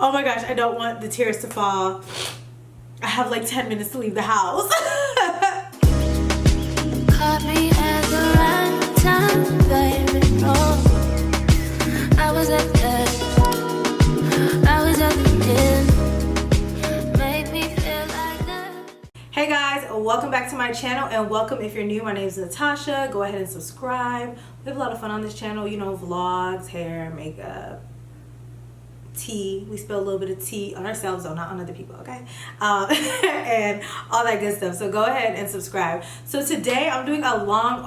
Oh my gosh, I don't want the tears to fall. I have like 10 minutes to leave the house. Caught me at the right time, baby. Oh, I was at the end. Made me feel like that. Hey guys, welcome back to my channel, and welcome if you're new. My name is Natasha. Go ahead and subscribe. We have a lot of fun on this channel, you know, vlogs, hair, makeup, tea. We spill a little bit of tea on ourselves though, not on other people, okay? And all that good stuff. So go ahead and subscribe. So today I'm doing a long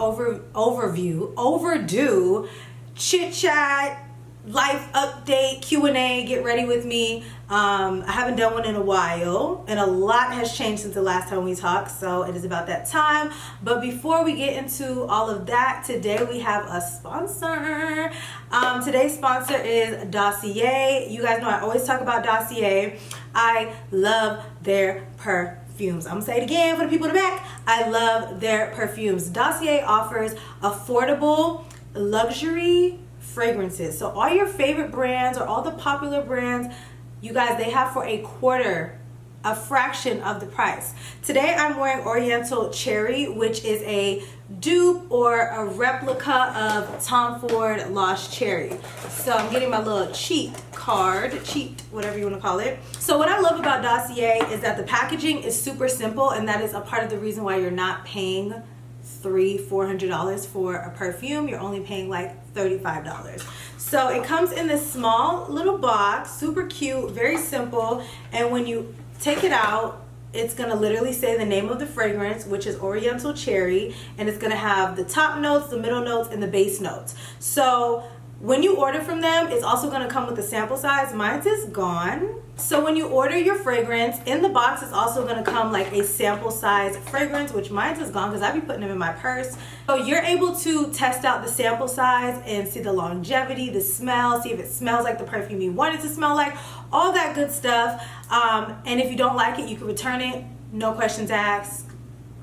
overdue chit chat, life update, Q&A. Get ready with me. I haven't done one in a while, and a lot has changed since the last time we talked, so it is about that time. But before we get into all of that, today we have a sponsor. Today's sponsor is Dossier. You guys know I always talk about Dossier. I love their perfumes. I'm gonna say it again for the people in the back. I love their perfumes. Dossier offers affordable luxury fragrances. So all your favorite brands or all the popular brands, you guys, they have for a fraction of the price. Today I'm wearing Oriental Cherry, which is a dupe or a replica of Tom Ford Lost Cherry. So I'm getting my little cheat card, whatever you want to call it. So what I love about Dossier is that the packaging is super simple, and that is a part of the reason why you're not paying $300-400 for a perfume. You're only paying like $35. So it comes in this small little box, super cute, very simple, and when you take it out, it's gonna literally say the name of the fragrance, which is Oriental Cherry, and it's gonna have the top notes, the middle notes, and the base notes. So when you order from them, it's also gonna come with a sample size. Mine is gone. So when you order your fragrance, in the box it's also gonna come like a sample size fragrance, which mine is gone because I be putting them in my purse. So you're able to test out the sample size and see the longevity, the smell, see if it smells like the perfume you want it to smell like, all that good stuff. And if you don't like it, you can return it, no questions asked,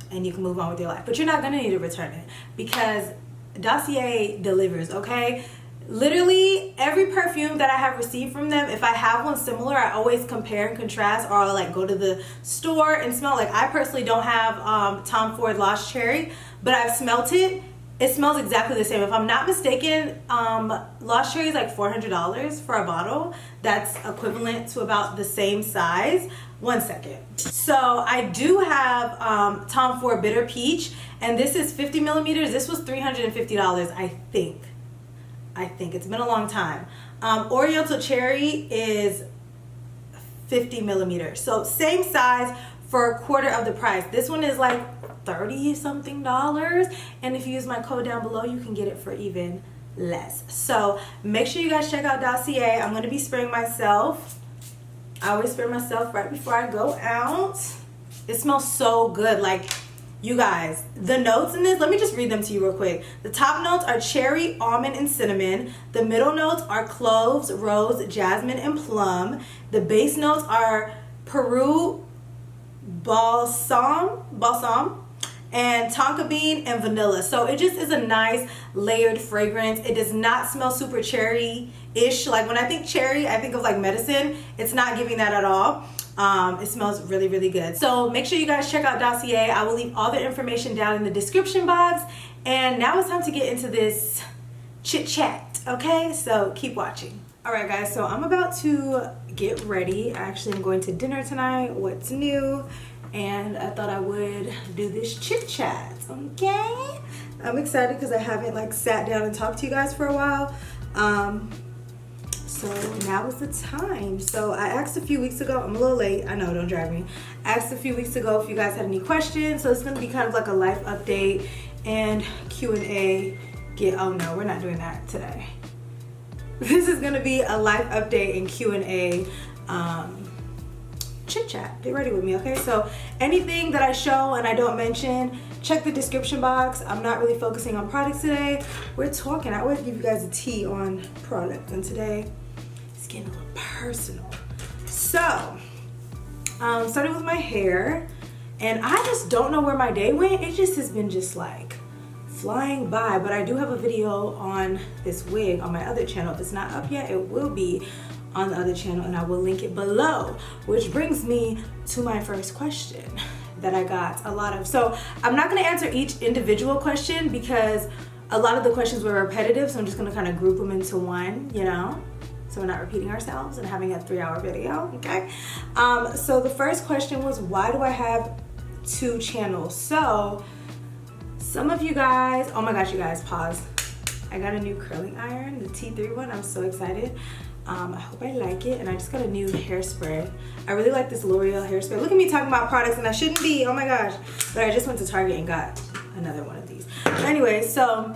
and you can move on with your life. But you're not gonna need to return it because Dossier delivers, okay? Literally every perfume that I have received from them, if I have one similar, I always compare and contrast, or I'll like go to the store and smell. Like I personally don't have Tom Ford Lost Cherry, but I've smelt it. It smells exactly the same. If I'm not mistaken, Lost Cherry is like $400 for a bottle. That's equivalent to about the same size. One second. So I do have Tom Ford Bitter Peach, and this is 50 millimeters. This was $350, I think. It's been a long time. Oriental Cherry is 50 millimeters. So same size for a quarter of the price. This one is like $30-something. And if you use my code down below, you can get it for even less. So make sure you guys check out Dossier. I'm going to be spraying myself. I always spray myself right before I go out. It smells so good. Like, you guys, the notes in this, let me just read them to you real quick. The top notes are cherry, almond, and cinnamon. The middle notes are cloves, rose, jasmine, and plum. The base notes are Peru, balsam, and tonka bean and vanilla. So it just is a nice layered fragrance. It does not smell super cherry-ish. Like when I think cherry, I think of like medicine. It's not giving that at all. It smells really, really good. So make sure you guys check out Dossier. I will leave all the information down in the description box. And now it's time to get into this chit chat, okay? So keep watching. All right, guys, so I'm about to get ready. Actually, I'm going to dinner tonight. What's new? And I thought I would do this chit chat, okay? I'm excited because I haven't like sat down and talked to you guys for a while. So now is the time. So I asked a few weeks ago, I'm a little late, I know, don't drive me. I asked a few weeks ago if you guys had any questions. So it's gonna be kind of like a life update and Q&A. Oh no, we're not doing that today. This is gonna be a life update and Q&A chit chat. Get ready with me, okay? So anything that I show and I don't mention, check the description box. I'm not really focusing on products today. We're talking. I always give you guys a tea on products, and today it's getting a little personal. So started with my hair, and I just don't know where my day went. It just has been just like flying by. But I do have a video on this wig on my other channel. If it's not up yet, it will be on the other channel, and I will link it below. Which brings me to my first question that I got a lot of. So I'm not going to answer each individual question because a lot of the questions were repetitive, so I'm just going to kind of group them into one, you know, so we're not repeating ourselves and having a 3-hour video, okay? So the first question was, why do I have 2 channels? So some of you guys, oh my gosh, you guys, pause. I got a new curling iron, the T3 one. I'm so excited. I hope I like it. And I just got a new hairspray. I really like this L'Oreal hairspray. Look at me talking about products and I shouldn't be, oh my gosh. But I just went to Target and got another one of these. But anyway, so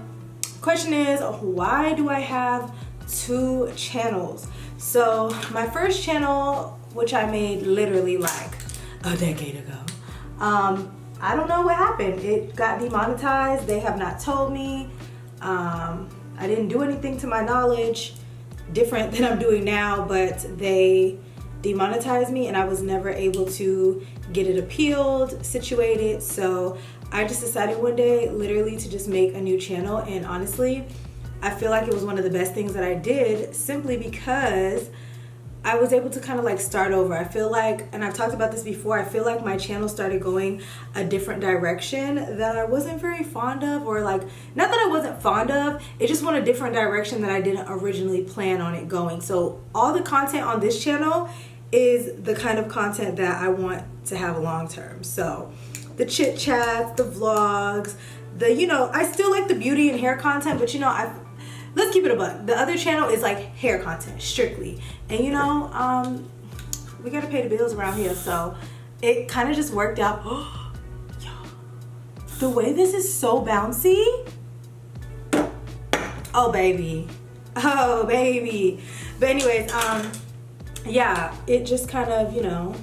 question is, why do I have 2 channels? So my first channel, which I made literally like a decade ago, I don't know what happened. It got demonetized. They have not told me. I didn't do anything to my knowledge different than I'm doing now, but they demonetized me and I was never able to get it appealed, situated. So I just decided one day literally to just make a new channel, and honestly, I feel like it was one of the best things that I did, simply because I was able to kind of like start over. I feel like, and I've talked about this before, I feel like my channel started going a different direction that I wasn't very fond of, or like, not that I wasn't fond of, it just went a different direction that I didn't originally plan on it going. So all the content on this channel is the kind of content that I want to have long term. So the chit chats, the vlogs, the, you know, I still like the beauty and hair content, but you know, let's keep it a buck. The other channel is like hair content strictly. And you know, we gotta pay the bills around here, so it kind of just worked out. The way this is so bouncy. Oh baby. Oh baby. But anyways, yeah, it just kind of, you know,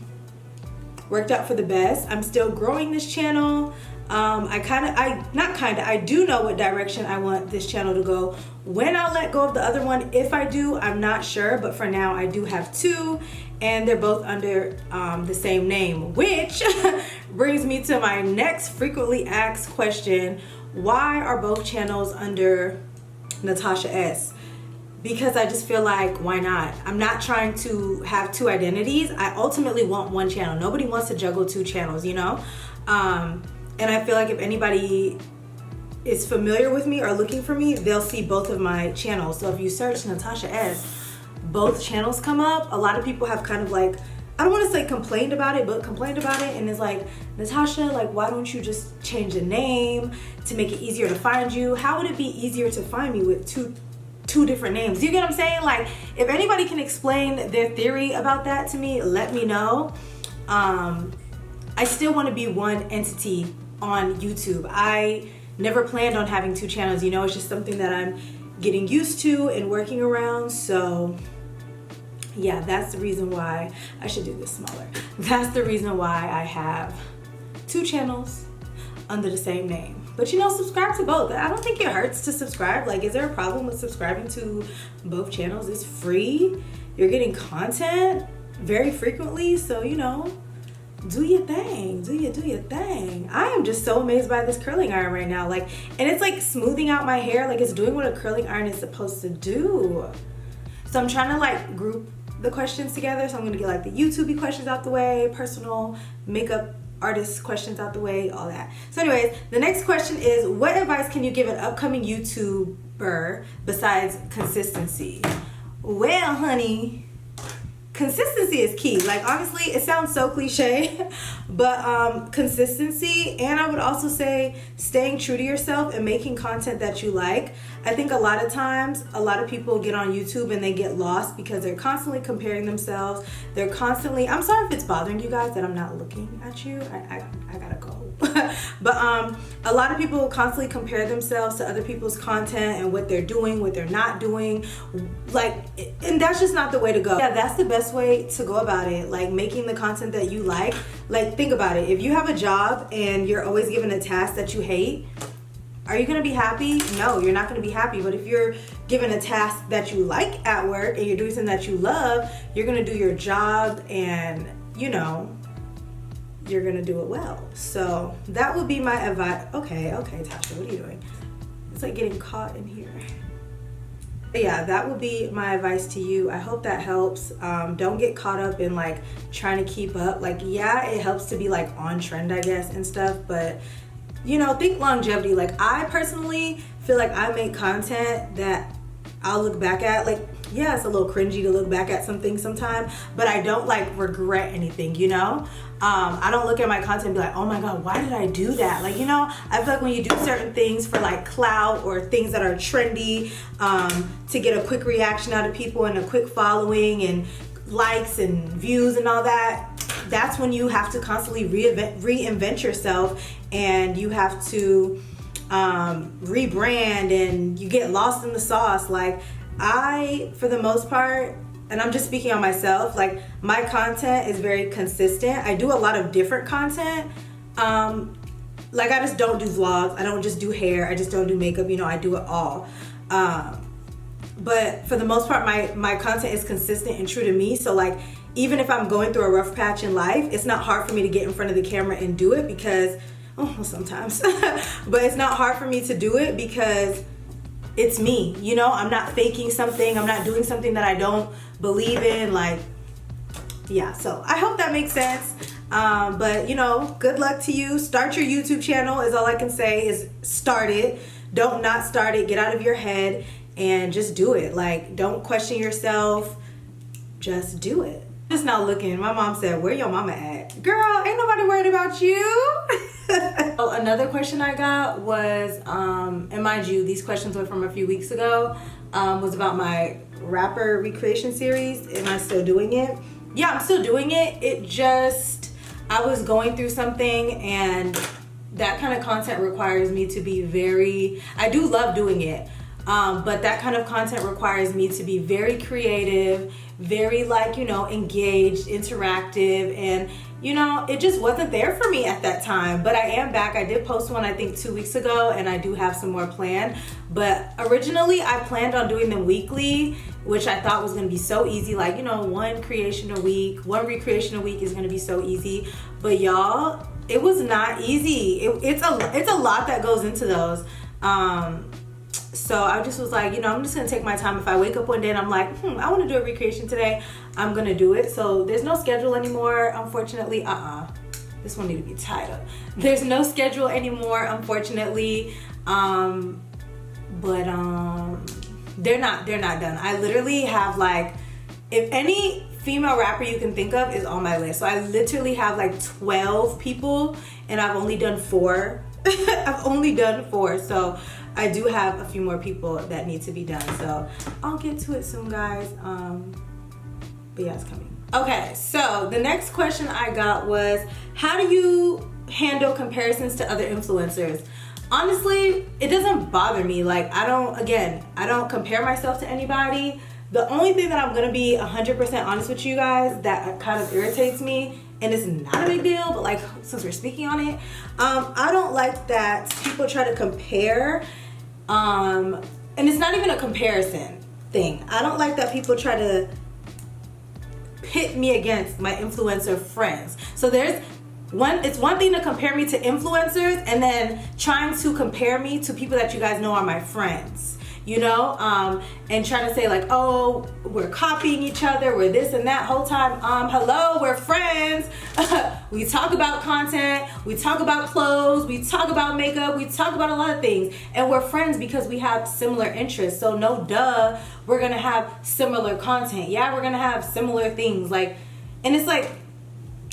worked out for the best. I'm still growing this channel. I do know what direction I want this channel to go. When I'll let go of the other one, if I do, I'm not sure, but for now I do have 2, and they're both under the same name, which brings me to my next frequently asked question. Why are both channels under Natasha S? Because I just feel like, why not? I'm not trying to have 2 identities. I ultimately want one channel. Nobody wants to juggle 2 channels, you know? And I feel like if anybody is familiar with me or looking for me, they'll see both of my channels. So if you search Natasha S, both channels come up. A lot of people have kind of like, I don't want to say complained about it, but complained about it. And it's like, Natasha, like, why don't you just change the name to make it easier to find you? How would it be easier to find me with two different names? You get what I'm saying? Like, if anybody can explain their theory about that to me, let me know. I still want to be one entity on YouTube. I never planned on having 2 channels, you know, it's just something that I'm getting used to and working around. So yeah, that's the reason why I should do this smaller. That's the reason why I have 2 channels under the same name. But you know, subscribe to both. I don't think it hurts to subscribe. Like, is there a problem with subscribing to both channels? It's free. You're getting content very frequently, so you know, do your thing. Do your thing. I am just so amazed by this curling iron right now. Like, and it's like smoothing out my hair. Like, it's doing what a curling iron is supposed to do. So I'm trying to like group the questions together. So I'm gonna get like the YouTube questions out the way, personal makeup artist questions out the way, all that. So anyways, the next question is, what advice can you give an upcoming YouTuber besides consistency? Well, honey, consistency is key. Like, honestly, it sounds so cliche, but consistency, and I would also say staying true to yourself and making content that you like. I think a lot of times, a lot of people get on YouTube and they get lost because they're constantly comparing themselves. They're constantly, I'm sorry if it's bothering you guys that I'm not looking at you. I gotta go. But a lot of people constantly compare themselves to other people's content and what they're doing, what they're not doing. Like, and that's just not the way to go. Yeah, that's the best way to go about it. Like, making the content that you like. Like, think about it. If you have a job and you're always given a task that you hate, are you gonna be happy? No, you're not gonna be happy. But if you're given a task that you like at work and you're doing something that you love, you're gonna do your job and, you know, you're gonna do it well. So that would be my advice. Okay, Tasha, what are you doing? It's like getting caught in here. But yeah, that would be my advice to you. I hope that helps. Don't get caught up in like trying to keep up. Like, yeah, it helps to be like on trend, I guess, and stuff, but you know, think longevity. Like, I personally feel like I make content that I'll look back at, like, yeah, it's a little cringy to look back at some things sometime, but I don't like regret anything, you know? I don't look at my content and be like, oh my God, why did I do that? Like, you know, I feel like when you do certain things for like clout or things that are trendy, to get a quick reaction out of people and a quick following and likes and views and all that, that's when you have to constantly reinvent yourself, and you have to rebrand, and you get lost in the sauce. Like, I, for the most part, and I'm just speaking on myself, like, my content is very consistent. I do a lot of different content. Like, I just don't do vlogs. I don't just do hair. I just don't do makeup. You know, I do it all. But for the most part, my content is consistent and true to me. So, like, even if I'm going through a rough patch in life, it's not hard for me to get in front of the camera and do it because, oh, well, sometimes, but it's not hard for me to do it because it's me, you know? I'm not faking something. I'm not doing something that I don't believe in. Like, yeah, so I hope that makes sense. But, you know, good luck to you. Start your YouTube channel is all I can say, is start it. Don't not start it. Get out of your head and just do it. Like, don't question yourself. Just do it. Just not looking. My mom said, where your mama at? Girl, ain't nobody worried about you. Oh, another question I got was, and mind you, these questions were from a few weeks ago, was about my rapper recreation series. Am I still doing it? Yeah, I'm still doing it. It just, I was going through something, and that kind of content requires me to be very, I do love doing it, but that kind of content requires me to be very creative, very, like, you know, engaged, interactive, and you know, it just wasn't there for me at that time. But I am back. I did post one, I think 2 weeks ago, and I do have some more planned. But originally I planned on doing them weekly, which I thought was gonna be so easy. Like, you know, one creation a week, one recreation a week is gonna be so easy. But y'all, it was not easy. It's a lot that goes into those. So I just was like, you know, I'm just gonna take my time. If I wake up one day and I'm like, I wanna do a recreation today, I'm gonna do it. So there's no schedule anymore, unfortunately. This one need to be tied up. There's no schedule anymore, unfortunately. But they're not done. I literally have, like, if any female rapper you can think of is on my list. So I literally have like 12 people, and I've only done 4. I've only done 4. So I do have a few more people that need to be done. So I'll get to it soon, guys. But yeah, it's coming. Okay, so the next question I got was, how do you handle comparisons to other influencers? Honestly, it doesn't bother me. Like, I don't compare myself to anybody. The only thing that I'm gonna be 100% honest with you guys that kind of irritates me, and it's not a big deal, but like, since we're speaking on it, I don't like that people try to compare, and it's not even a comparison thing. I don't like that people try to pit me against my influencer friends. So it's one thing to compare me to influencers, and then trying to compare me to people that you guys know are my friends, you know, and trying to say like, oh, we're copying each other, we're this and that whole time. Hello, we're friends. We talk about content, we talk about clothes, we talk about makeup, we talk about a lot of things, and we're friends because we have similar interests. So no duh, we're gonna have similar content. Yeah, we're gonna have similar things. Like, and it's like,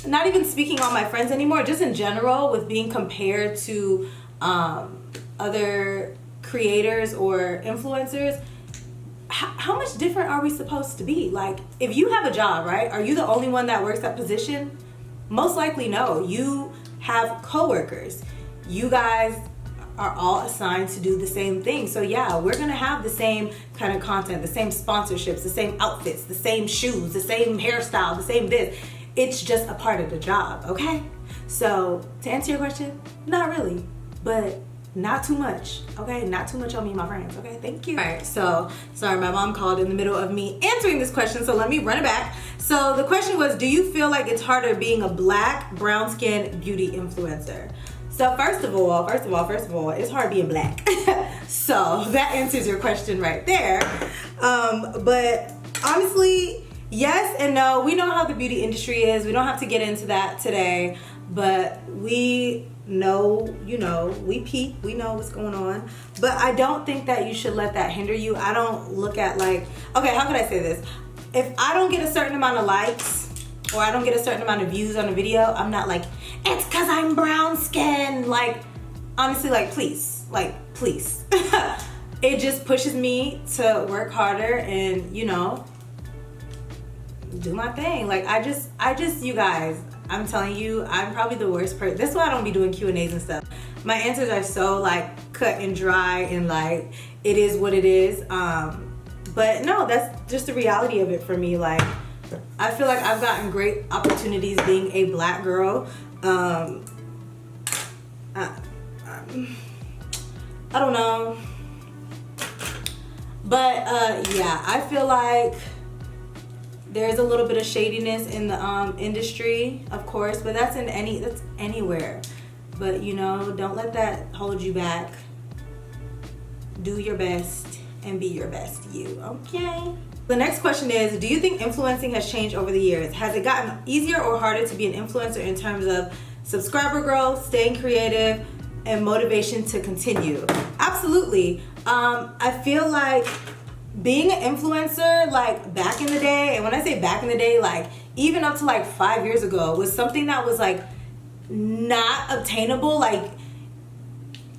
not even speaking on my friends anymore, just in general, with being compared to other creators or influencers, how much different are we supposed to be? Like, if you have a job, right, are you the only one that works that position? Most likely no. You have coworkers. You guys are all assigned to do the same thing. So yeah, we're gonna have the same kind of content, the same sponsorships, the same outfits, the same shoes, the same hairstyle, the same this. It's just a part of the job, okay? So to answer your question, not really, but not too much, okay? Not too much on me and my friends, okay? Thank you. All right, so sorry, my mom called in the middle of me answering this question, so let me run it back. So the question was, do you feel like it's harder being a black, brown-skinned beauty influencer? So first of all, it's hard being black. So that answers your question right there. But honestly, yes and no. We know how the beauty industry is. We don't have to get into that today, but we know, you know, we peep, we know what's going on. But I don't think that you should let that hinder you. I don't look at like, okay, how could I say this? If I don't get a certain amount of likes or I don't get a certain amount of views on a video, I'm not like, it's cause I'm brown skinned. Like, honestly, like, please. It just pushes me to work harder and, you know, do my thing. Like, I just, you guys, I'm telling you, I'm probably the worst person. That's why I don't be doing Q&As and stuff. My answers are so like cut and dry and like, it is what it is. But no, that's just the reality of it for me. Like, I feel like I've gotten great opportunities being a black girl. I don't know. But yeah, I feel like there's a little bit of shadiness in the industry, of course, but that's anywhere. But you know, don't let that hold you back. Do your best and be your best you, okay? The next question is, do you think influencing has changed over the years? Has it gotten easier or harder to be an influencer in terms of subscriber growth, staying creative, and motivation to continue? Absolutely. I feel like being an influencer, like back in the day, and when I say back in the day, like even up to like 5 years ago, was something that was like not obtainable. Like,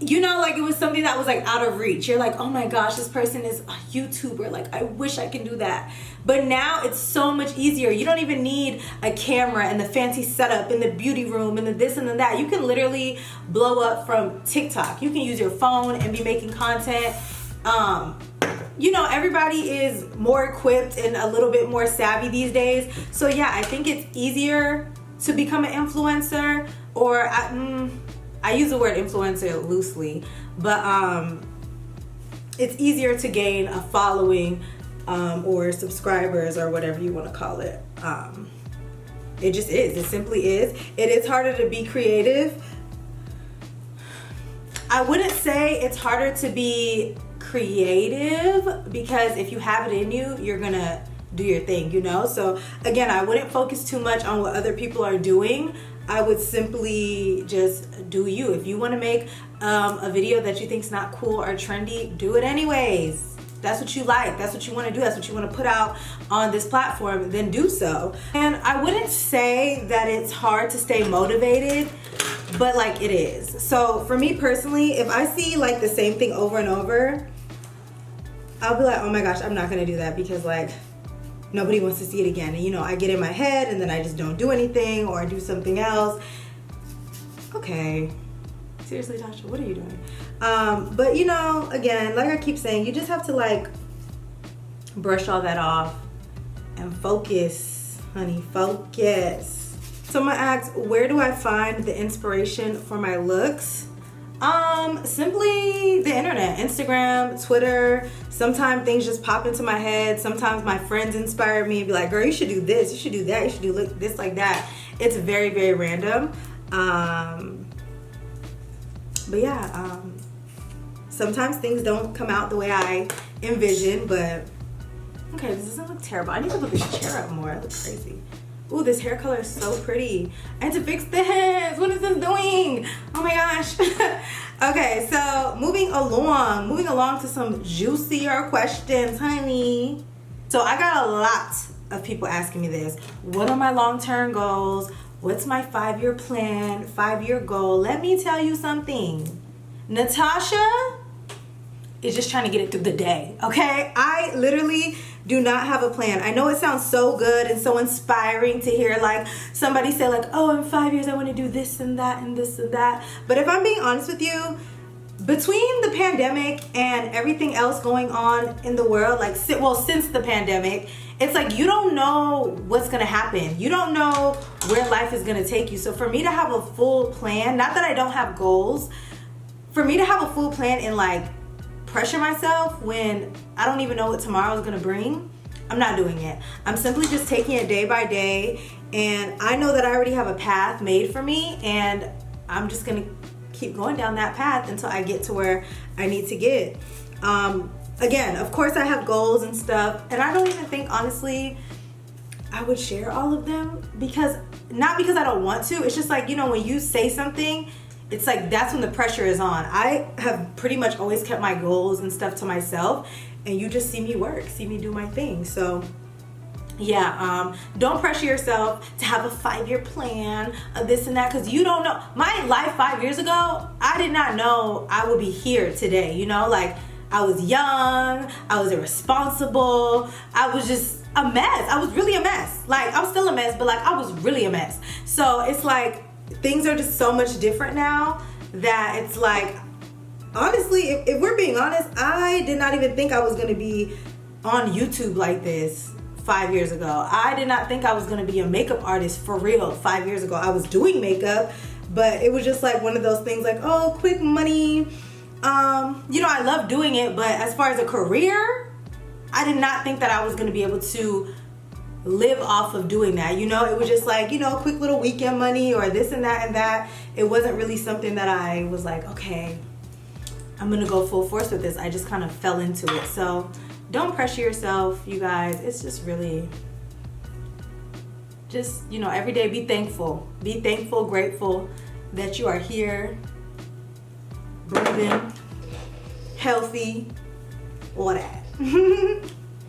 you know, like it was something that was like out of reach. You're like, oh my gosh, this person is a YouTuber. Like, I wish I can do that. But now it's so much easier. You don't even need a camera and the fancy setup in the beauty room and the this and the that. You can literally blow up from TikTok. You can use your phone and be making content. You know, everybody is more equipped and a little bit more savvy these days. So yeah, I think it's easier to become an influencer, or I use the word influencer loosely, but it's easier to gain a following or subscribers or whatever you want to call it. It just is. It simply is. It is harder to be creative. I wouldn't say it's harder to be creative, because if you have it in you, you're gonna do your thing, you know? So again, I wouldn't focus too much on what other people are doing. I would simply just do you. If you want to make a video that you think is not cool or trendy, do it anyways. That's what you like. That's what you want to do. That's what you want to put out on this platform. Then do so. And I wouldn't say that it's hard to stay motivated, but like it is. So for me personally, if I see like the same thing over and over, I'll be like, oh my gosh, I'm not going to do that because like nobody wants to see it again. And you know, I get in my head and then I just don't do anything, or I do something else. Okay. Seriously, Tasha, what are you doing? But you know, again, like I keep saying, you just have to like brush all that off and focus, honey, focus. So I'm gonna ask, where do I find the inspiration for my looks? Simply the internet, Instagram, Twitter. Sometimes things just pop into my head. Sometimes my friends inspire me and be like, girl, you should do this, you should do that, you should do this, like that. It's very, very random. But yeah, sometimes things don't come out the way I envision, but okay, this doesn't look terrible. I need to put this chair up more. It looks crazy. Ooh, this hair color is so pretty. I had to fix this. What is this doing? Oh my gosh. Okay, so moving along to some juicier questions, honey. So I got a lot of people asking me this. What are my long-term goals? What's my 5-year plan, 5-year goal? Let me tell you something. Natasha is just trying to get it through the day, okay? I literally do not have a plan. I know it sounds so good and so inspiring to hear like somebody say like, oh, in 5 years I want to do this and that and this and that. But if I'm being honest with you, between the pandemic and everything else going on in the world, like, well, since the pandemic, it's like you don't know what's gonna happen. You don't know where life is gonna take you. So for me to have a full plan, not that I don't have goals, for me to have a full plan and like pressure myself when I don't even know what tomorrow is gonna bring, I'm not doing it. I'm simply just taking it day by day, and I know that I already have a path made for me, and I'm just gonna keep going down that path until I get to where I need to get. Again, of course I have goals and stuff, and I don't even think, honestly, I would share all of them, because not because I don't want to. It's just like, you know, when you say something, it's like that's when the pressure is on. I have pretty much always kept my goals and stuff to myself, and you just see me work, see me do my thing. So yeah, don't pressure yourself to have a 5-year plan of this and that, because you don't know. My life 5 years ago, I did not know I would be here today, you know? Like, I was young, I was irresponsible, I was just a mess. I was really a mess. Like, I'm still a mess, but like, I was really a mess. So it's like, things are just so much different now that it's like, honestly, if we're being honest, I did not even think I was gonna be on YouTube like this 5 years ago. I did not think I was gonna be a makeup artist for real 5 years ago. I was doing makeup, but it was just like one of those things like, oh, quick money. You know, I love doing it, but as far as a career, I did not think that I was gonna be able to live off of doing that. You know, it was just like, you know, quick little weekend money or this and that and that. It wasn't really something that I was like, okay, I'm gonna go full force with this. I just kind of fell into it. So don't pressure yourself, you guys. It's just really, just, you know, every day be thankful. Be thankful, grateful that you are here, breathing, healthy, all that.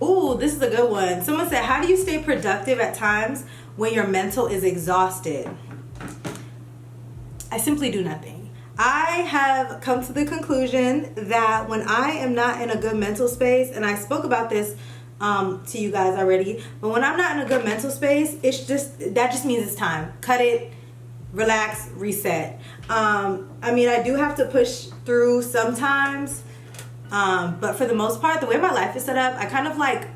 Ooh, this is a good one. Someone said, how do you stay productive at times when your mental is exhausted? I simply do nothing. I have come to the conclusion that when I am not in a good mental space, and I spoke about this to you guys already, but when I'm not in a good mental space, that just means it's time. Cut it, relax, reset. I mean, I do have to push through sometimes, but for the most part, the way my life is set up, I kind of like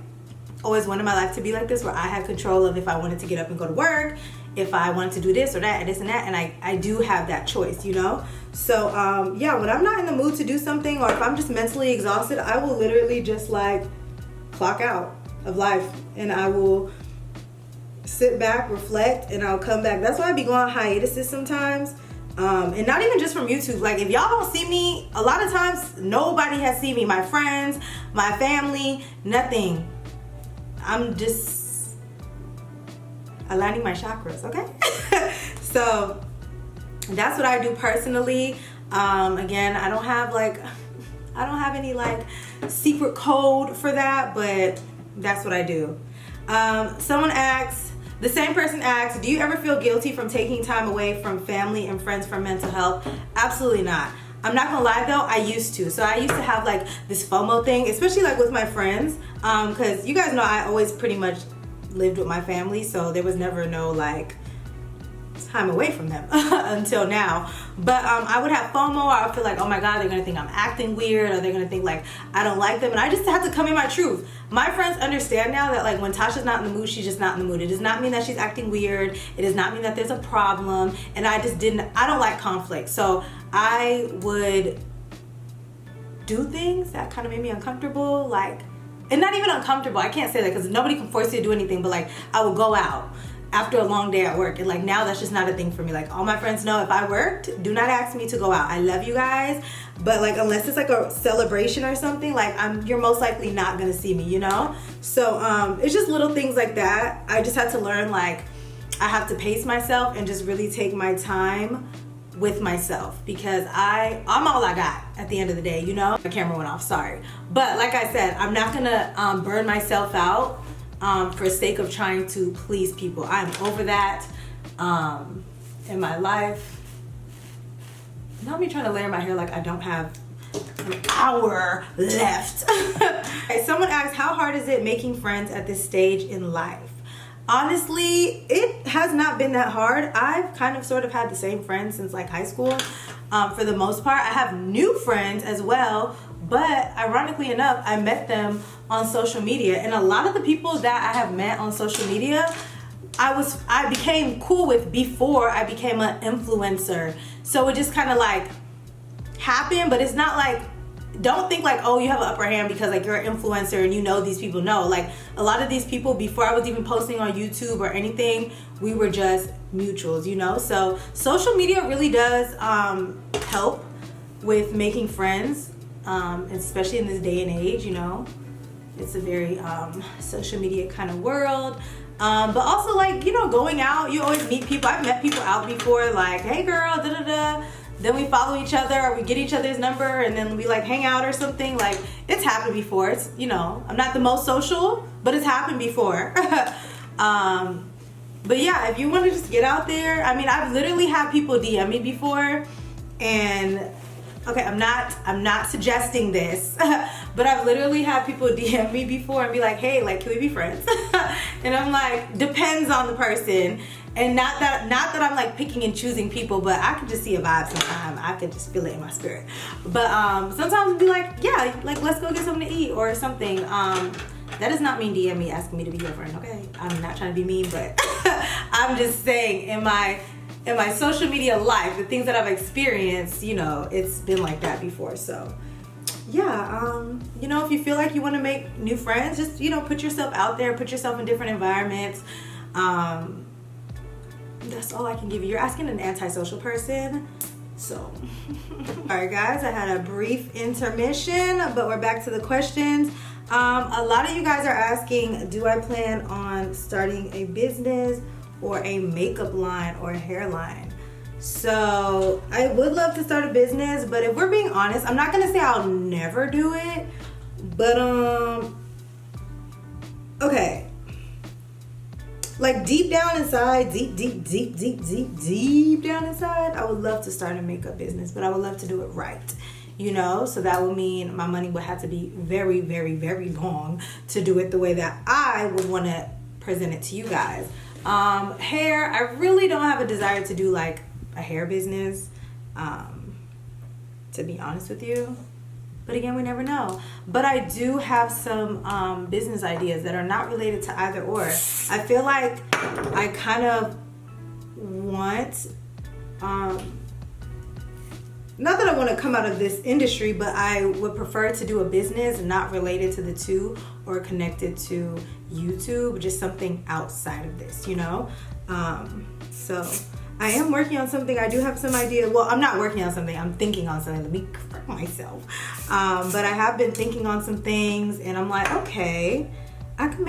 always wanted my life to be like this, where I had control of if I wanted to get up and go to work, if I wanted to do this or that and this and that, and I do have that choice, you know? So yeah, when I'm not in the mood to do something, or if I'm just mentally exhausted, I will literally just like clock out of life, and I will sit back, reflect, and I'll come back. That's why I be going on hiatuses sometimes, and not even just from YouTube. Like, if y'all don't see me, a lot of times nobody has seen me. My friends, my family, nothing. I'm just aligning my chakras, okay? So that's what I do personally. Again, I don't have any like secret code for that, but that's what I do. Someone asks, the same person asks, do you ever feel guilty from taking time away from family and friends for mental health? Absolutely not. I'm not gonna lie though, I used to. So I used to have like this FOMO thing, especially like with my friends, because you guys know I always pretty much lived with my family, so there was never no like time away from them until now. But I would have FOMO, or I would feel like, oh my god, they're gonna think I'm acting weird, or they're gonna think like I don't like them, and I just have to come in my truth. My friends understand now that like when Tasha's not in the mood, she's just not in the mood. It does not mean that she's acting weird. It does not mean that there's a problem, and I don't like conflict. So I would do things that kind of made me uncomfortable, like, and not even uncomfortable, I can't say that because nobody can force you to do anything, but like I would go out after a long day at work, and like now that's just not a thing for me. Like, all my friends know if I worked, do not ask me to go out. I love you guys, but like unless it's like a celebration or something, like you're most likely not gonna see me, you know? So it's just little things like that. I just had to learn, like, I have to pace myself and just really take my time with myself, because I'm all I got at the end of the day, you know? My camera went off, sorry. But like I said, I'm not gonna burn myself out for sake of trying to please people. I'm over that in my life. Not me trying to layer my hair like I don't have an hour left. Okay, someone asked, how hard is it making friends at this stage in life? Honestly, it has not been that hard. I've kind of sort of had the same friends since like high school. For the most part, I have new friends as well, but ironically enough, I met them on social media, and a lot of the people that I have met on social media, I became cool with before I became an influencer. So it just kind of like happened, but it's not like don't think like, oh, you have an upper hand because like you're an influencer and you know these people. No, like a lot of these people, before I was even posting on YouTube or anything, we were just mutuals, you know? So social media really does help with making friends, especially in this day and age, you know? It's a very social media kind of world. But also like, you know, going out, you always meet people. I've met people out before, like, hey girl, da da da. Then we follow each other, or we get each other's number, and then we like hang out or something. Like, it's happened before. It's, you know, I'm not the most social, but it's happened before. But yeah, if you want to just get out there, I mean, I've literally had people DM me before, and okay, I'm not suggesting this, but I've literally had people DM me before and be like, hey, like, can we be friends? And I'm like, depends on the person. And not that I'm like picking and choosing people, but I could just see a vibe sometimes. I could just feel it in my spirit. But sometimes I'll be like, yeah, like let's go get something to eat or something. That does not mean DM me asking me to be your friend, okay? I'm not trying to be mean, but I'm just saying in my social media life, the things that I've experienced, you know, it's been like that before. So yeah, you know, if you feel like you want to make new friends, just, you know, put yourself out there, put yourself in different environments. That's all I can give you. You're asking an antisocial person. So, all right guys, I had a brief intermission, but we're back to the questions. A lot of you guys are asking, do I plan on starting a business or a makeup line or a hairline? So I would love to start a business, but if we're being honest, I'm not gonna say I'll never do it, but okay, like deep down inside, deep down inside, I would love to start a makeup business, but I would love to do it right, you know? So that would mean my money would have to be very, very, very long to do it the way that I would want to present it to you guys. Hair, I really don't have a desire to do like a hair business, to be honest with you. But again, we never know. But I do have some business ideas that are not related to either or. I feel like I kind of want, not that I want to come out of this industry, but I would prefer to do a business not related to the two or connected to YouTube, just something outside of this, you know? So I am working on something. I do have some ideas. Well, I'm not working on something. I'm thinking on something. Let me correct myself. But I have been thinking on some things, and I'm like, okay, I can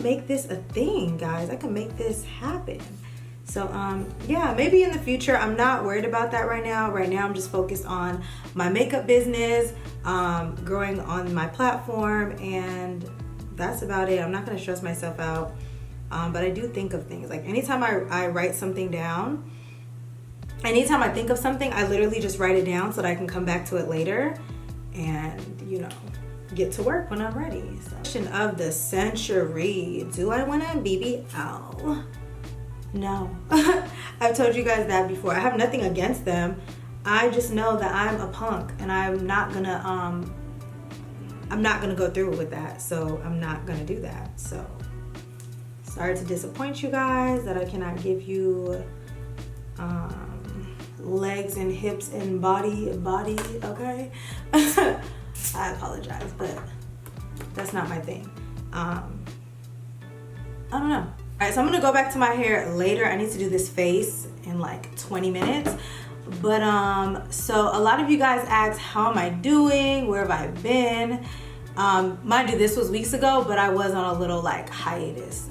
make this a thing, guys. I can make this happen. So yeah, maybe in the future. I'm not worried about that right now. Right now, I'm just focused on my makeup business, growing on my platform, and that's about it. I'm not gonna stress myself out. But I do think of things. Like anytime I write something down, anytime I think of something, I literally just write it down so that I can come back to it later and, you know, get to work when I'm ready. So, question of the century. Do I want a BBL? No. I've told you guys that before. I have nothing against them. I just know that I'm a punk and I'm not gonna go through with that. So I'm not gonna do that. So sorry to disappoint you guys that I cannot give you legs and hips and body, okay? I apologize, but that's not my thing. I don't know. All right, so I'm gonna go back to my hair later. I need to do this face in like 20 minutes. But so a lot of you guys asked, how am I doing? Where have I been? Mind you, this was weeks ago, but I was on a little like hiatus.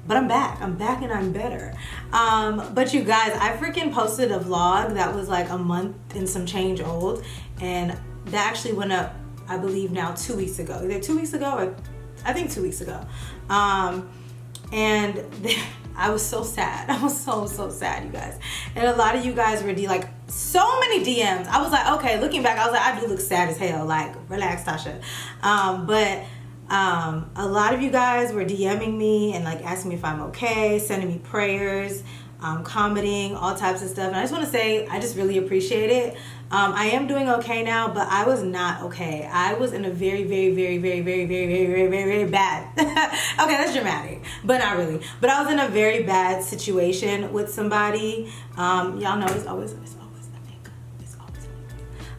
But I'm back and I'm better. But you guys, I freaking posted a vlog that was like a month and some change old, and that actually went up, I believe now 2 weeks ago. Either 2 weeks ago or I think 2 weeks ago. And I was so sad. I was so sad, you guys. And a lot of you guys were like, so many DMs. I was like, okay, looking back, I was like, I do look sad as hell. Like, relax, Tasha. But a lot of you guys were DMing me and like asking me if I'm okay, sending me prayers, commenting, all types of stuff. And I just want to say, I just really appreciate it. I am doing okay now, but I was not okay. I was in a very bad, okay, that's dramatic, but not really. But I was in a very bad situation with somebody. Y'all know it's always a nigga. It's always a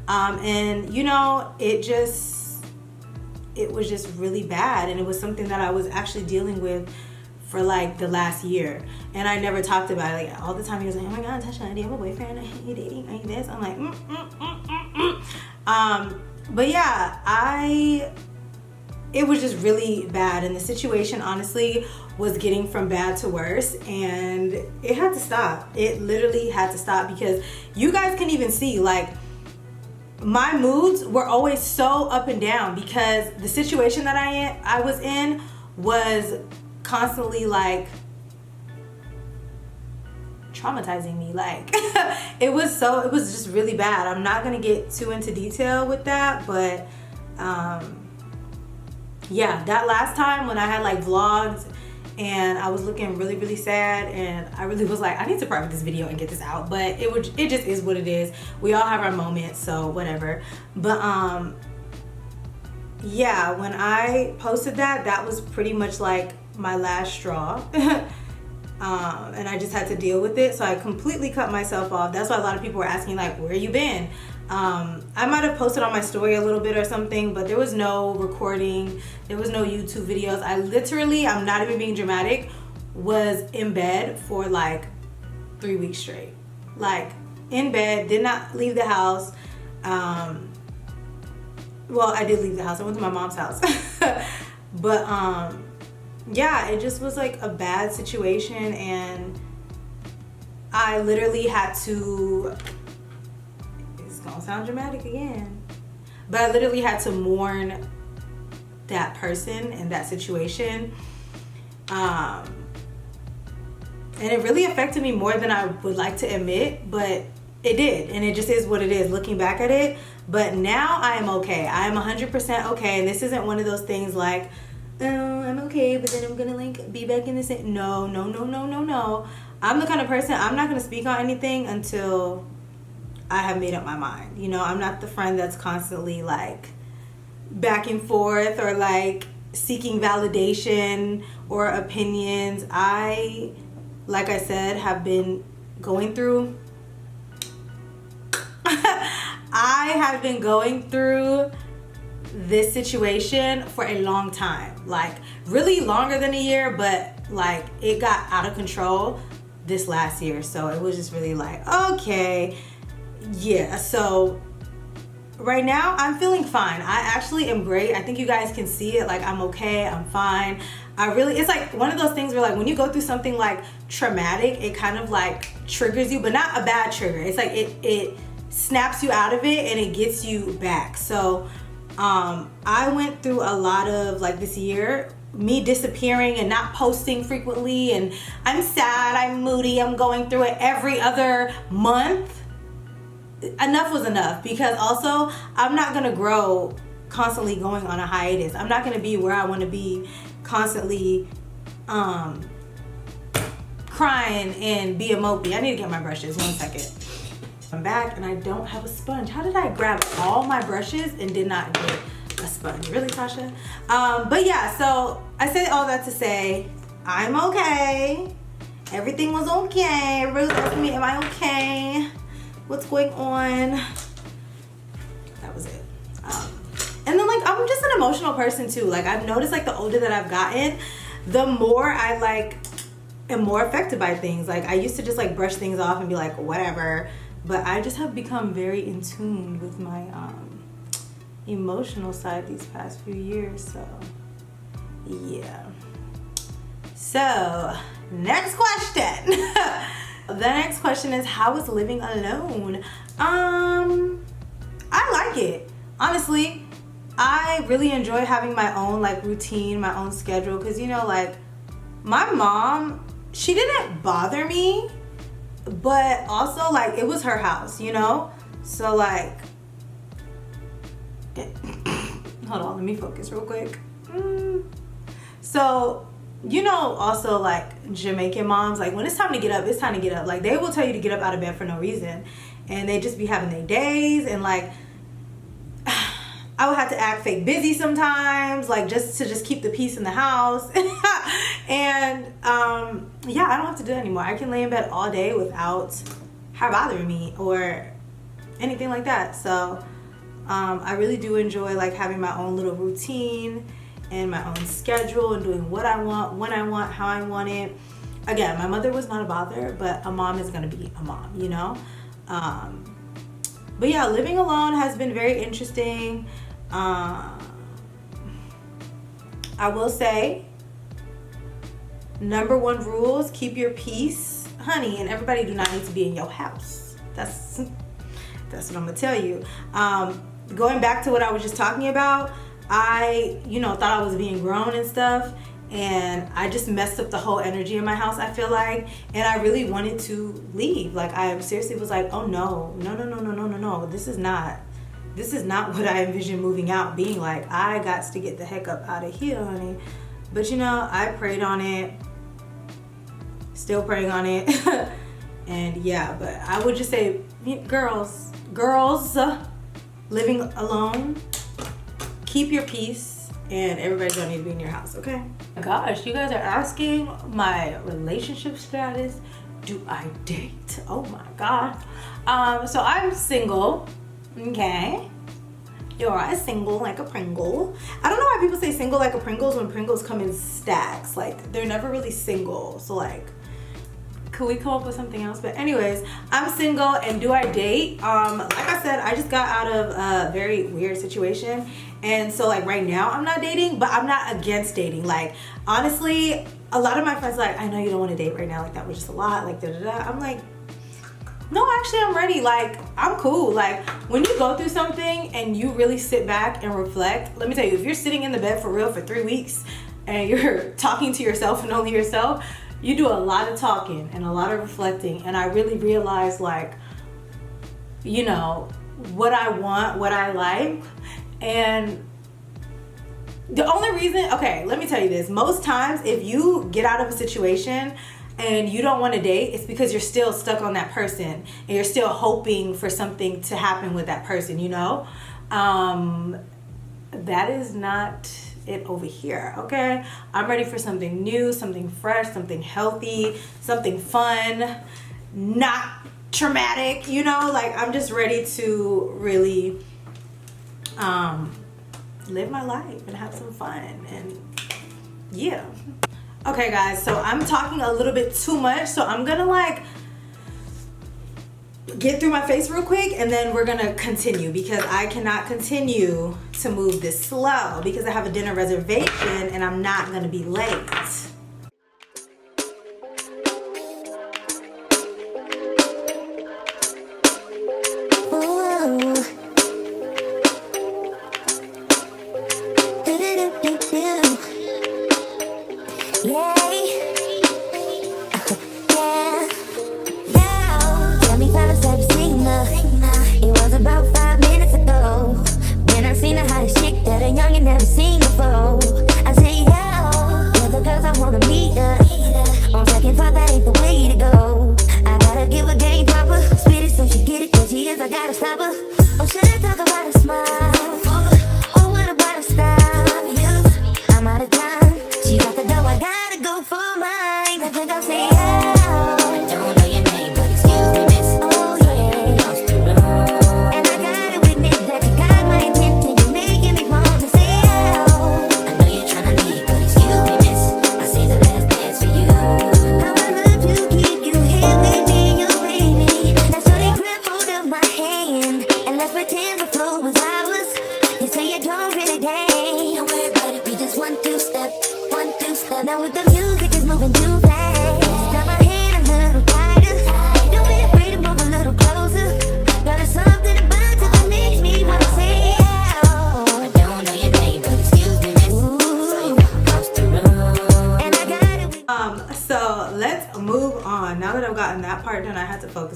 And you know, it was just really bad, and it was something that I was actually dealing with for like the last year, and I never talked about it. Like all the time he was like, oh my god, Natasha, do you have a boyfriend? Are you dating? Are you this? I'm like but yeah, it was just really bad, and the situation honestly was getting from bad to worse, and it had to stop. It literally had to stop, because you guys can even see, like, my moods were always so up and down, because the situation that I was in was constantly like traumatizing me. Like it was just really bad. I'm not gonna get too into detail with that, but yeah, that last time when I had like vlogged and I was looking really, really sad, and I really was like, I need to private this video and get this out, but it just is what it is. We all have our moments, so whatever. But yeah, when I posted that was pretty much like my last straw. And I just had to deal with it, so I completely cut myself off. That's why a lot of people were asking, like, where you been? I might have posted on my story a little bit or something, but there was no recording, there was no YouTube videos. I literally, I'm not even being dramatic, was in bed for like 3 weeks straight. Like in bed, did not leave the house. Well, I did leave the house. I went to my mom's house. But yeah, it just was like a bad situation, and I literally had to, it's gonna sound dramatic again, but I literally had to mourn that person and that situation. And it really affected me more than I would like to admit, but it did, and it just is what it is looking back at it. But now I am okay. I am 100% okay, and this isn't one of those things like, oh, I'm okay, but then I'm gonna like be back in the same. No. I'm the kind of person, I'm not gonna speak on anything until I have made up my mind. You know, I'm not the friend that's constantly like back and forth or like seeking validation or opinions. I, like I said, have been going through I have been going through this situation for a long time, like really longer than a year, but like it got out of control this last year. So it was just really like, okay, yeah. So right now I'm feeling fine. I actually am great. I think you guys can see it. Like I'm okay, I'm fine. It's like one of those things where like when you go through something like traumatic, it kind of like triggers you, but not a bad trigger. It's like it snaps you out of it and it gets you back. So I went through a lot of like this year, me disappearing and not posting frequently, and I'm sad, I'm moody, I'm going through it every other month. Enough was enough, because also I'm not gonna grow constantly going on a hiatus. I'm not gonna be where I want to be constantly crying and be a mopey. I need to get my brushes. 1 second. I'm back and I don't have a sponge. How did I grab all my brushes and did not get a sponge? Really, Tasha? But yeah, so I said all that to say I'm okay. Everything was okay. Everybody was asking me, am I okay? What's going on? That was it. And then like I'm just an emotional person too. Like I've noticed like the older that I've gotten, the more I like am more affected by things. Like I used to just like brush things off and be like whatever, but I just have become very in tune with my emotional side these past few years. So yeah. So next question. The next question is, how is living alone? I like it. Honestly, I really enjoy having my own like routine, my own schedule, because you know, like my mom, she didn't bother me, but also like it was her house, you know? So like hold on, let me focus real quick. So you know, also like Jamaican moms, like when it's time to get up, it's time to get up. Like they will tell you to get up out of bed for no reason, and they just be having their days. And like I would have to act fake busy sometimes, like just to keep the peace in the house. And yeah, I don't have to do it anymore. I can lay in bed all day without her bothering me or anything like that. So I really do enjoy like having my own little routine and my own schedule and doing what I want, when I want, how I want it. Again, my mother was not a bother, but a mom is gonna be a mom, you know? But yeah, living alone has been very interesting. I will say, number one rules, keep your peace, honey, and everybody do not need to be in your house. That's what I'm gonna tell you. Going back to what I was just talking about, I, thought I was being grown and stuff, and I just messed up the whole energy in my house, I feel like, and I really wanted to leave. Like, I seriously was like, oh no, this is not what I envisioned moving out being like. I got to get the heck up out of here, honey. But I prayed on it, still praying on it. And yeah, but I would just say, girls, living alone, keep your peace, and everybody don't need to be in your house, okay? Gosh, you guys are asking my relationship status. Do I date? Oh my God. So I'm single, okay? You're single like a Pringle. I don't know why people say single like a Pringles when Pringles come in stacks. Like, they're never really single. So like, could we come up with something else? But anyways, I'm single, and do I date? Like I said, I just got out of a very weird situation, and so like right now I'm not dating, but I'm not against dating. Like, honestly, a lot of my friends like, I know you don't want to date right now, like that was just a lot, like I'm like, no, actually I'm ready. Like, I'm cool. Like, when you go through something and you really sit back and reflect, let me tell you, if you're sitting in the bed for real for 3 weeks and you're talking to yourself and only yourself, you do a lot of talking and a lot of reflecting. And I really realized, like, what I want, what I like. And the only reason, okay, let me tell you this. Most times, if you get out of a situation and you don't want to date, it's because you're still stuck on that person and you're still hoping for something to happen with that person, That is not it over here, okay? I'm ready for something new, something fresh, something healthy, something fun, not traumatic, Like, I'm just ready to really live my life and have some fun, and yeah. Okay guys, so I'm talking a little bit too much, so I'm gonna like get through my face real quick, and then we're gonna continue, because I cannot continue to move this slow because I have a dinner reservation and I'm not gonna be late.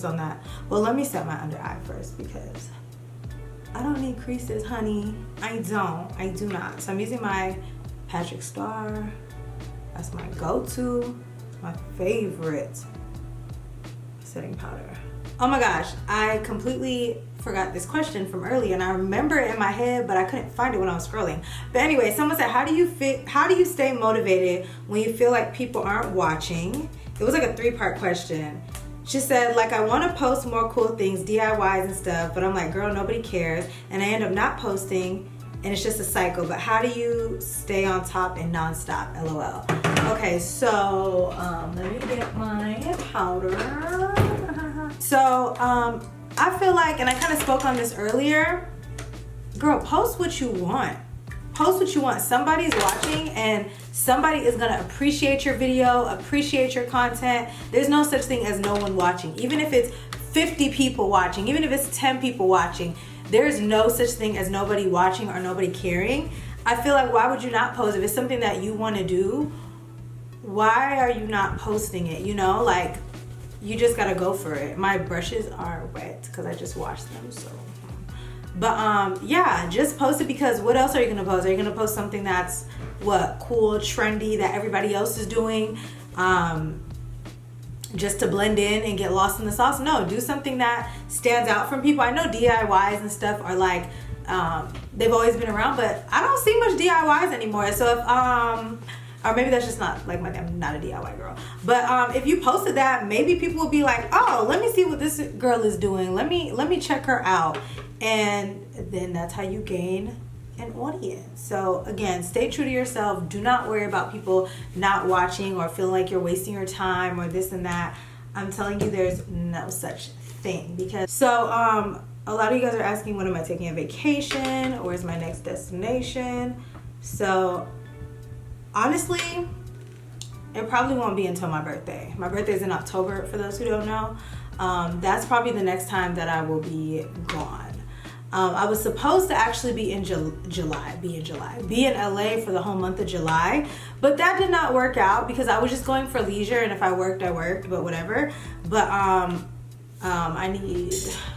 On that. Well, let me set my under eye first, because I don't need creases, honey. I do not. So I'm using my Patrick Star. That's my go-to, my favorite setting powder. Oh my gosh, I completely forgot this question from earlier, and I remember it in my head, but I couldn't find it when I was scrolling. But anyway, someone said, how do you stay motivated when you feel like people aren't watching? It was like a 3-part question. She said, like, I want to post more cool things, DIYs and stuff, but I'm like, girl, nobody cares. And I end up not posting, and it's just a cycle. But how do you stay on top and nonstop? LOL. Okay, so let me get my powder. So I feel like, and I kind of spoke on this earlier, girl, post what you want. Post what you want. Somebody's watching and somebody is gonna appreciate your video, appreciate your content. There's no such thing as no one watching. Even if it's 50 people watching, even if it's 10 people watching, there's no such thing as nobody watching or nobody caring. I feel like, why would you not post? If it's something that you wanna do, why are you not posting it? You know, like, you just gotta go for it. My brushes are wet because I just washed them, so. But yeah, just post it, because what else are you gonna post? Are you gonna post something that's what, cool, trendy, that everybody else is doing, just to blend in and get lost in the sauce? No, do something that stands out from people. I know DIYs and stuff are like, they've always been around, but I don't see much DIYs anymore. So if or maybe that's just not like I'm not a DIY girl. But if you posted that, maybe people will be like, oh, let me see what this girl is doing. Let me check her out. And then that's how you gain an audience. So again, stay true to yourself. Do not worry about people not watching or feeling like you're wasting your time or this and that. I'm telling you, there's no such thing. Because so a lot of you guys are asking, when am I taking a vacation? Where's my next destination? So honestly, it probably won't be until my birthday. My birthday is in October, for those who don't know. That's probably the next time that I will be gone. I was supposed to actually be in be in LA for the whole month of July, but that did not work out because I was just going for leisure, and if I worked, I worked, but whatever. But I need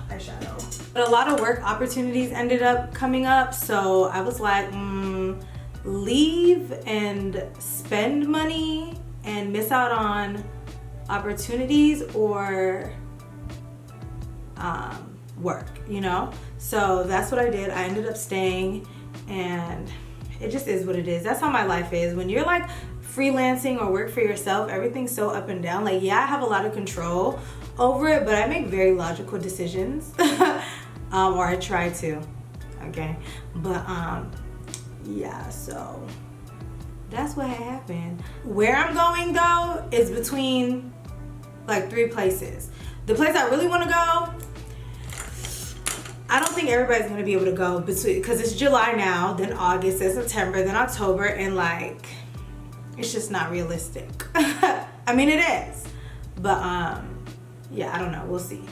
eyeshadow. But a lot of work opportunities ended up coming up, so I was like, leave and spend money and miss out on opportunities, or work, you know? So that's what I did. I ended up staying, and it just is what it is. That's how my life is. When you're like freelancing or work for yourself, everything's so up and down. Like, yeah, I have a lot of control over it, but I make very logical decisions. Or I try to, okay? But yeah, so that's what happened. Where I'm going though is between like 3 places. The place I really want to go, I don't think everybody's gonna be able to go between, because it's July now, then August, then September, then October, and like, it's just not realistic. I mean, it is, but yeah, I don't know, we'll see.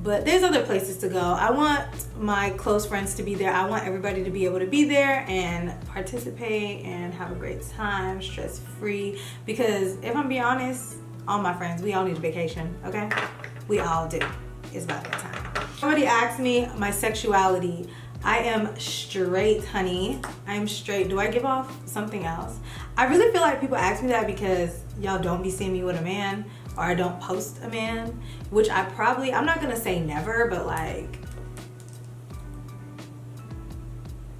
But there's other places to go. I want my close friends to be there. I want everybody to be able to be there and participate and have a great time, stress-free. Because if I'm being honest, all my friends, we all need a vacation, okay? We all do. It's about that time. Somebody asked me my sexuality. I am straight, honey. I am straight. Do I give off something else? I really feel like people ask me that because y'all don't be seeing me with a man, or I don't post a man, which I'm not gonna say never, but like,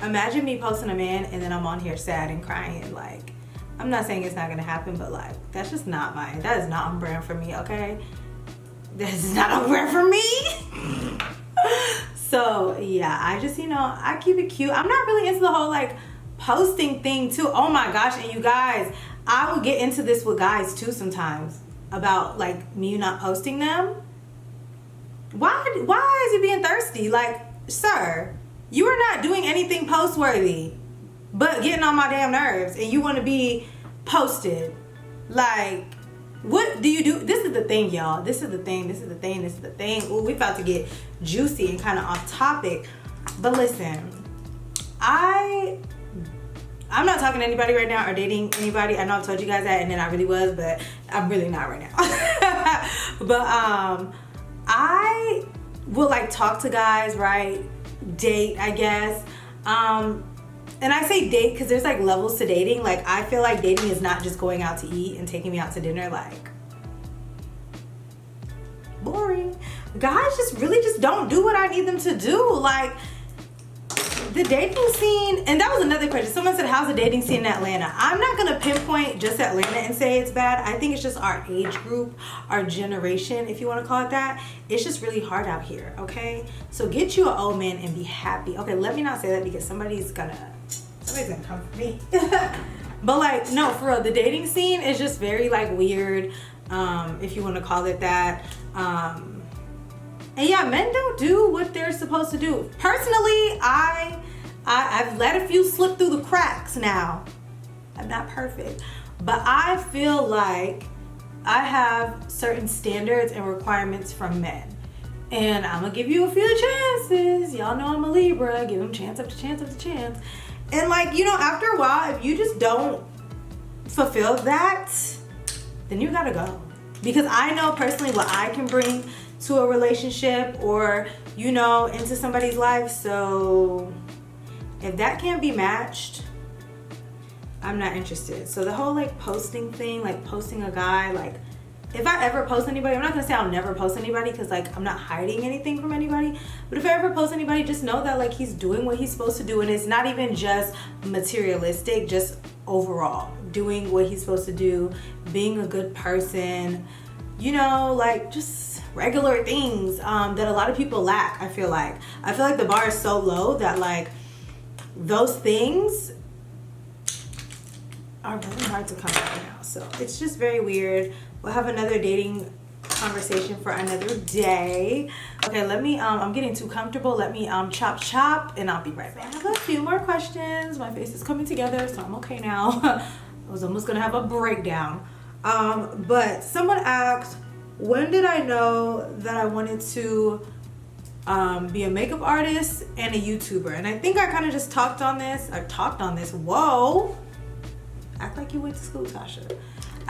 imagine me posting a man and then I'm on here sad and crying. Like, I'm not saying it's not gonna happen, but like, that is not on brand for me, okay? That is not on brand for me. So yeah, I just, I keep it cute. I'm not really into the whole like posting thing too. Oh my gosh, and you guys, I will get into this with guys too sometimes about like me not posting them. Why is he being thirsty? Like, sir, you are not doing anything post-worthy but getting on my damn nerves, and you want to be posted. Like, what do you do? This is the thing, y'all. This is the thing. Ooh, we about to get juicy and kind of off topic. But listen, I'm not talking to anybody right now or dating anybody. I know I've told you guys that, and then I really was, but I'm really not right now. But I will like talk to guys, right? Date, I guess. And I say date because there's like levels to dating. Like, I feel like dating is not just going out to eat and taking me out to dinner. Like, boring. Guys just really just don't do what I need them to do. Like, the dating scene, and that was another question. Someone said, how's the dating scene in Atlanta? I'm not gonna pinpoint just Atlanta and say it's bad. I think it's just our age group, our generation, if you want to call it that. It's just really hard out here, okay? So get you an old man and be happy. Okay, let me not say that because somebody's gonna come for me. But like, no, for real, the dating scene is just very like weird, if you want to call it that. And yeah, men don't do what they're supposed to do. Personally, I've let a few slip through the cracks now. I'm not perfect, but I feel like I have certain standards and requirements from men. And I'm gonna give you a few chances. Y'all know I'm a Libra. Give them chance after chance after chance. And like, you know, after a while, if you just don't fulfill that, then you gotta go. Because I know personally what I can bring to a relationship or, you know, into somebody's life. So if that can't be matched, I'm not interested. So the whole like posting thing, like posting a guy, like if I ever post anybody, I'm not gonna say I'll never post anybody because like I'm not hiding anything from anybody, but if I ever post anybody, just know that like he's doing what he's supposed to do, and it's not even just materialistic, just overall doing what he's supposed to do, being a good person, you know, like just regular things that a lot of people lack. I feel like the bar is so low that like those things are really hard to come by now. So it's just very weird. We'll have another dating conversation for another day. Okay, let me I'm getting too comfortable. Let me chop and I'll be right back. I have a few more questions. My face is coming together, so I'm okay now. I was almost gonna have a breakdown. But someone asked, when did I know that I wanted to be a makeup artist and a YouTuber? And I think I kind of just talked on this. Whoa. Act like you went to school, Tasha.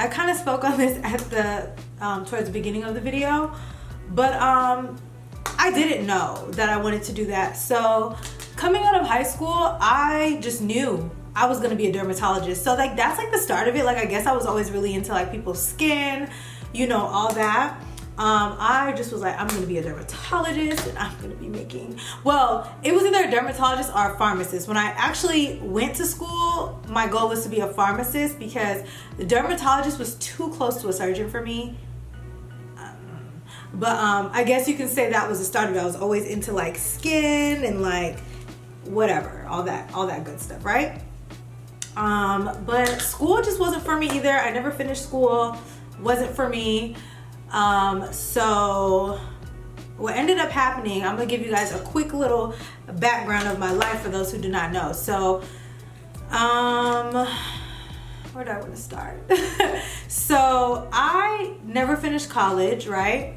I kind of spoke on this at the towards the beginning of the video, but I didn't know that I wanted to do that. So coming out of high school, I just knew I was gonna be a dermatologist. So like that's like the start of it. Like I guess I was always really into like people's skin, you know, all that. I just was like, I'm gonna be a dermatologist and I'm gonna be making, well, it was either a dermatologist or a pharmacist. When I actually went to school, my goal was to be a pharmacist because the dermatologist was too close to a surgeon for me. But I guess you can say that was the start of it. I was always into like skin and like whatever, all that good stuff, right? But school just wasn't for me either. I never finished school, wasn't for me. So what ended up happening, I'm gonna give you guys a quick little background of my life for those who do not know. So where do I want to start? So I never finished college, right?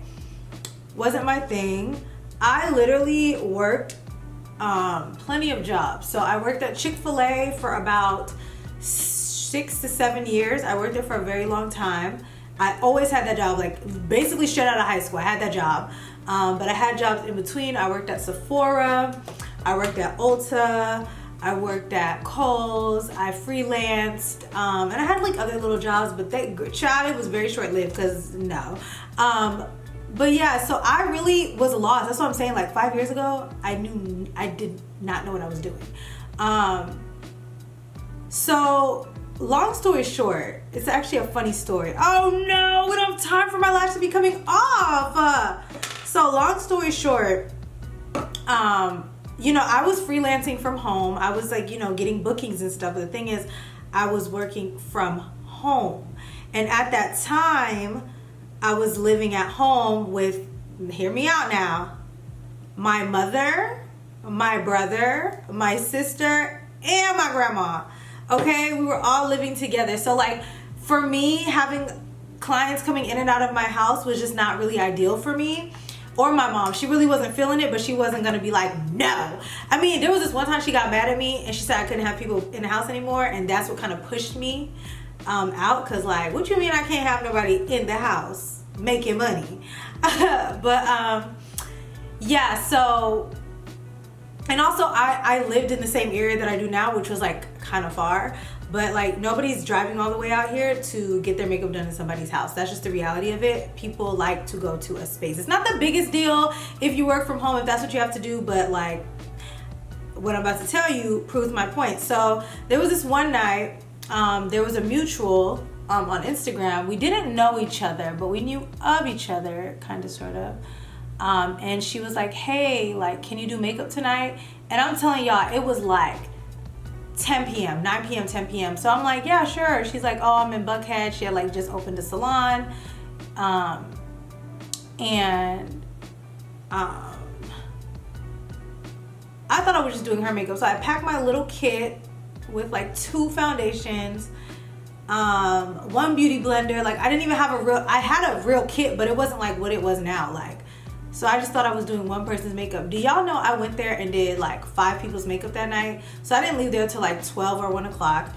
Wasn't my thing. I literally worked plenty of jobs. So I worked at Chick-fil-A for about 6 to 7 years. I worked there for a very long time. I always had that job, like basically straight out of high school. I had that job, but I had jobs in between. I worked at Sephora, I worked at Ulta, I worked at Kohl's, I freelanced, and I had like other little jobs, but it was very short-lived because no. But yeah, so I really was lost. That's what I'm saying. Like 5 years ago, I did not know what I was doing. So long story short, it's actually a funny story. Oh no, we don't have time for my lash to be coming off. So long story short, you know, I was freelancing from home. I was like, you know, getting bookings and stuff. But the thing is, I was working from home. And at that time, I was living at home with, hear me out now, my mother, my brother, my sister, and my grandma. Okay, we were all living together. So like for me, having clients coming in and out of my house was just not really ideal for me. Or my mom, she really wasn't feeling it, but she wasn't gonna be like, no. I mean, there was this one time she got mad at me and she said I couldn't have people in the house anymore, and that's what kind of pushed me out, cause like, what you mean I can't have nobody in the house making money? But yeah, so, and also I lived in the same area that I do now, which was like kind of far, but like nobody's driving all the way out here to get their makeup done in somebody's house. That's just the reality of it. People like to go to a space. It's not the biggest deal if you work from home, if that's what you have to do, but like what I'm about to tell you proves my point. So there was this one night, there was a mutual on Instagram. We didn't know each other, but we knew of each other, kind of, sort of. And she was like, hey, like, can you do makeup tonight? And I'm telling y'all, it was like 10 p.m., 9 p.m., 10 p.m. So I'm like, yeah, sure. She's like, oh, I'm in Buckhead. She had like just opened a salon. I thought I was just doing her makeup. So I packed my little kit with like 2 foundations, 1 beauty blender. Like I didn't even have I had a real kit, but it wasn't like what it was now. Like, so I just thought I was doing one person's makeup. Do y'all know I went there and did like 5 people's makeup that night? So I didn't leave there till like 12 or 1 o'clock.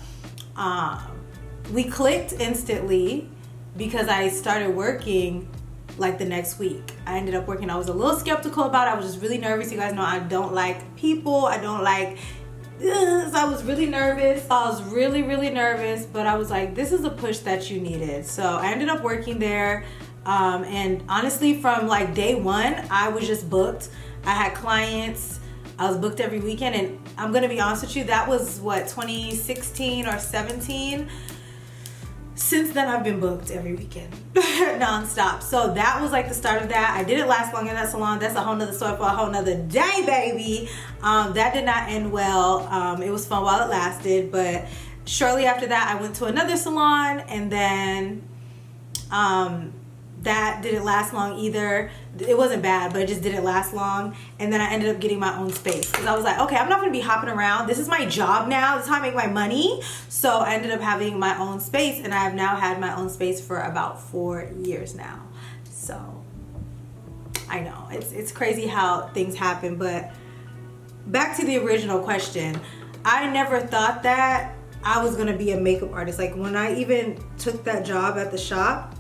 We clicked instantly because I started working like the next week. I ended up working. I was a little skeptical about it. I was just really nervous. You guys know I don't like people. I don't like, so I was really nervous. I was really, really nervous, but I was like, this is a push that you needed. So I ended up working there. And honestly, from like day 1, I was just booked. I had clients. I was booked every weekend. And I'm going to be honest with you, that was what, 2016 or 17? Since then, I've been booked every weekend nonstop. So that was like the start of that. I didn't last long in that salon. That's a whole nother story for a whole nother day, baby. That did not end well. It was fun while it lasted, but shortly after that, I went to another salon, and then that didn't last long either. It wasn't bad, but it just didn't last long. And then I ended up getting my own space because I was like, okay, I'm not gonna be hopping around. This is my job now. This is how I make my money. So I ended up having my own space, and I have now had my own space for about 4 years now. So I know it's crazy how things happen, but back to the original question. I never thought that I was gonna be a makeup artist. Like when I even took that job at the shop,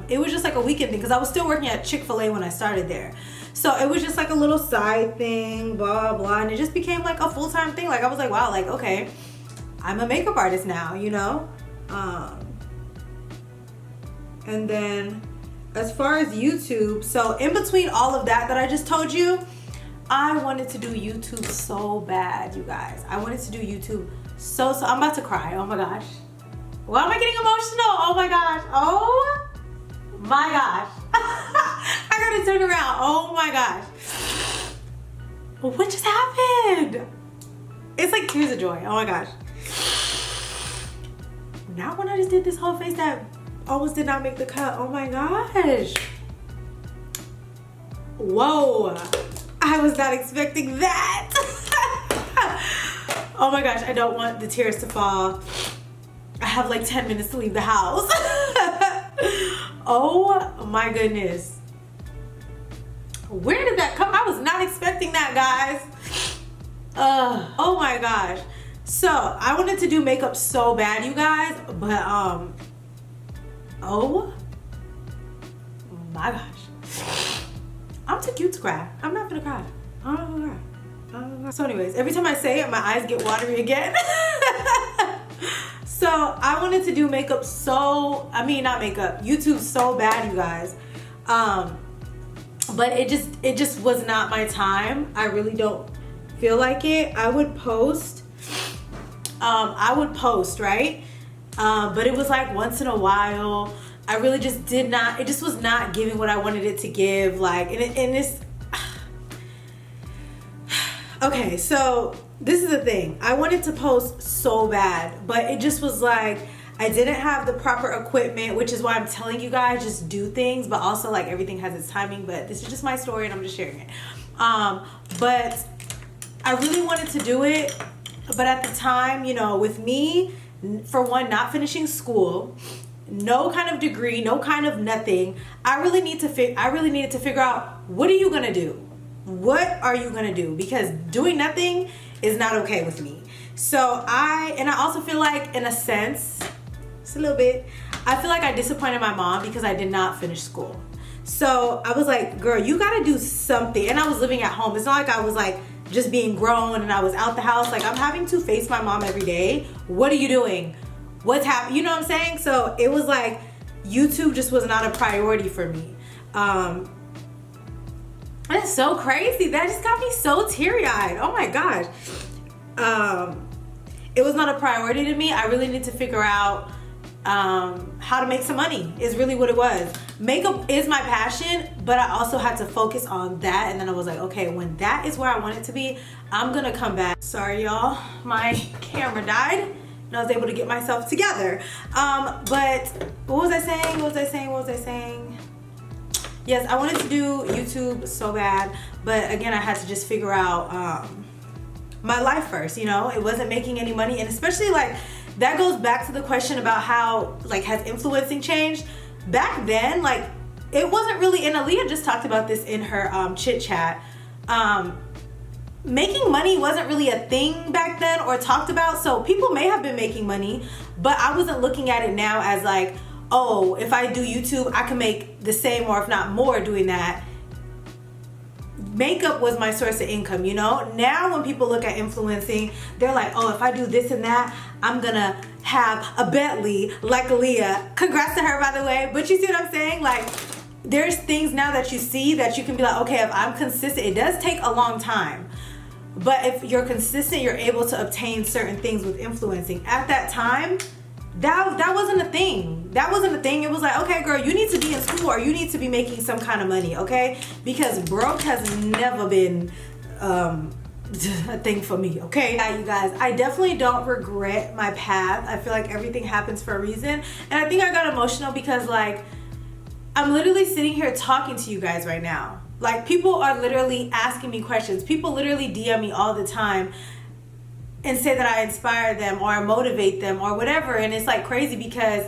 it was just like a weekend thing because I was still working at Chick-fil-A when I started there. So it was just like a little side thing, blah, blah, and it just became like a full-time thing. Like I was like, wow, like, okay, I'm a makeup artist now, you know? And then as far as YouTube, so in between all of that I just told you, I wanted to do YouTube so bad, you guys. I wanted to do YouTube so, I'm about to cry, oh my gosh. Why am I getting emotional? Oh my gosh. Oh my gosh. I gotta turn around. Oh my gosh. What just happened? It's like tears of joy. Oh my gosh. Not when I just did this whole face that almost did not make the cut. Oh my gosh. Whoa. I was not expecting that. Oh my gosh. I don't want the tears to fall. I have like 10 minutes to leave the house. Oh my goodness. Where did that come? I was not expecting that, guys. Oh my gosh. So I wanted to do makeup so bad, you guys, but oh my gosh. I'm too cute to cry. I'm not gonna cry. I'm not gonna cry. So anyways, every time I say it, my eyes get watery again. So I wanted to do makeup not makeup, YouTube so bad, you guys. But it just was not my time. I really don't feel like it. I would post, right? But it was like once in a while. I really just did not, it just was not giving what I wanted it to give. Like, and this, okay, so this is the thing. I wanted to post so bad, but it just was like, I didn't have the proper equipment, which is why I'm telling you guys, just do things, but also like everything has its timing, but this is just my story and I'm just sharing it. But I really wanted to do it, but at the time, you know, with me, for one, not finishing school, no kind of degree, no kind of nothing, I really needed to figure out, what are you gonna do? What are you gonna do? Because doing nothing is not okay with me. So I also feel like, in a sense, just a little bit, I feel like I disappointed my mom because I did not finish school. So I was like, girl, you gotta do something. And I was living at home. It's not like I was like just being grown and I was out the house. Like, I'm having to face my mom every day. What are you doing? What's happening? You know what I'm saying? So it was like, YouTube just was not a priority for me. And That's so crazy. That just got me so teary-eyed. Oh my gosh. It was not a priority to me. I really need to figure out how to make some money is really what it was. Makeup is my passion, but I also had to focus on that. And then I was like, okay, when that is where I want it to be, I'm gonna come back. Sorry y'all, my camera died and I was able to get myself together. But what was I saying? Yes, I wanted to do YouTube so bad, but again, I had to just figure out my life first, you know? It wasn't making any money, and especially like, that goes back to the question about how, like, has influencing changed? Back then, like, it wasn't really, and Aaliyah just talked about this in her chit chat, making money wasn't really a thing back then or talked about, so people may have been making money, but I wasn't looking at it now as like, oh, if I do YouTube, I can make the same or if not more doing that. Makeup was my source of income, you know? Now when people look at influencing, they're like, oh, if I do this and that, I'm gonna have a Bentley like Aaliyah. Congrats to her, by the way. But you see what I'm saying? Like, there's things now that you see that you can be like, okay, if I'm consistent, it does take a long time. But if you're consistent, you're able to obtain certain things with influencing. At that time, that wasn't a thing. That wasn't a thing. It was like, okay, girl, you need to be in school or you need to be making some kind of money, okay? Because broke has never been a thing for me, okay? Yeah, you guys, I definitely don't regret my path. I feel like everything happens for a reason. And I think I got emotional because, like, I'm literally sitting here talking to you guys right now. Like, people are literally asking me questions. People literally DM me all the time and say that I inspire them or I motivate them or whatever. And it's like crazy because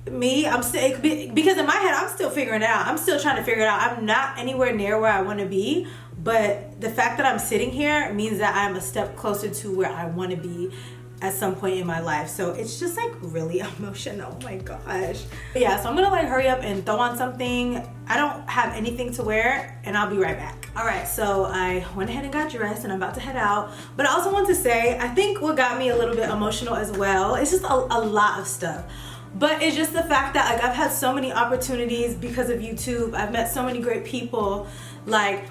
I'm still, because in my head, I'm still figuring it out. I'm still trying to figure it out. I'm not anywhere near where I want to be, but the fact that I'm sitting here means that I'm a step closer to where I want to be at some point in my life. So it's just like really emotional. Oh my gosh. But yeah, so I'm gonna like hurry up and throw on something. I don't have anything to wear and I'll be right back. All right, so I went ahead and got dressed and I'm about to head out. But I also want to say, I think what got me a little bit emotional as well, it's just a lot of stuff. But it's just the fact that, like, I've had so many opportunities because of YouTube. I've met so many great people. Like,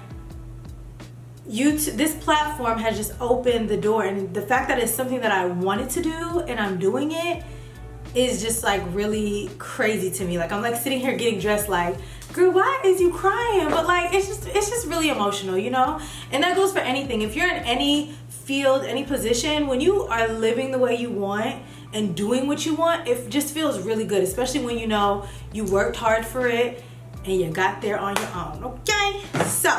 YouTube, this platform has just opened the door, and the fact that it's something that I wanted to do and I'm doing it is just like really crazy to me. Like, I'm like sitting here getting dressed like, girl, why is you crying? But like, it's just really emotional, you know? And that goes for anything. If you're in any field, any position, when you are living the way you want and doing what you want, it just feels really good, especially when you know you worked hard for it and you got there on your own, okay? So,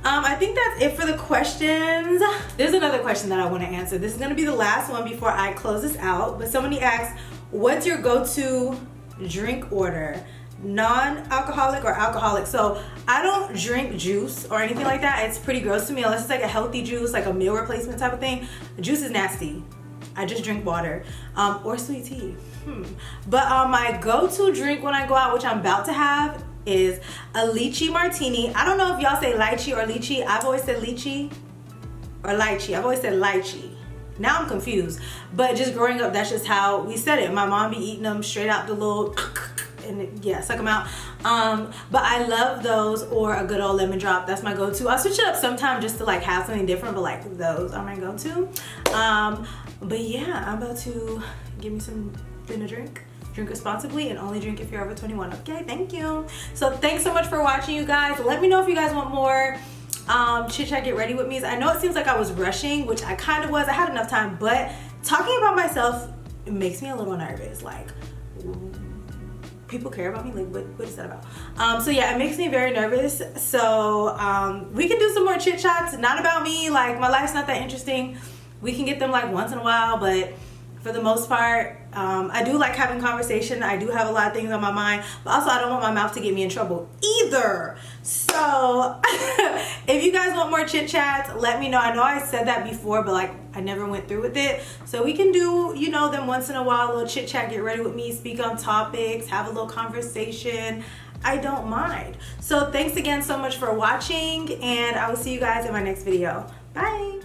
I think that's it for the questions. There's another question that I want to answer. This is going to be the last one before I close this out. But somebody asked, what's your go-to drink order? Non-alcoholic or alcoholic? So I don't drink juice or anything like that. It's pretty gross to me unless it's like a healthy juice, like a meal replacement type of thing. Juice is nasty. I just drink water or sweet tea. But my go-to drink when I go out, which I'm about to have, is a lychee martini. I don't know if y'all say lychee or lychee. I've always said lychee or lychee. I've always said lychee. Now I'm confused. But just growing up, that's just how we said it. My mom be eating them straight out the little, and yeah, suck them out. But I love those, or a good old lemon drop. That's my go-to. I'll switch it up sometime just to like have something different, but like those are my go-to. But yeah, I'm about to give me some dinner drink. Drink responsibly and only drink if you're over 21. Okay, thank you. So thanks so much for watching, you guys. Let me know if you guys want more chit chat get ready with me. I know it seems like I was rushing, which I kind of was. I had enough time, but talking about myself, it makes me a little nervous. Like, people care about me? Like, what is that about? So yeah, it makes me very nervous. So we can do some more chit chats, not about me. Like, my life's not that interesting. We can get them like once in a while, but for the most part, I do like having conversation. I do have a lot of things on my mind, but also I don't want my mouth to get me in trouble either. So if you guys want more chit chats, let me know. I know I said that before, but like I never went through with it. So we can do, you know, them once in a while, a little chit chat, get ready with me, speak on topics, have a little conversation. I don't mind. So thanks again so much for watching, and I will see you guys in my next video. Bye.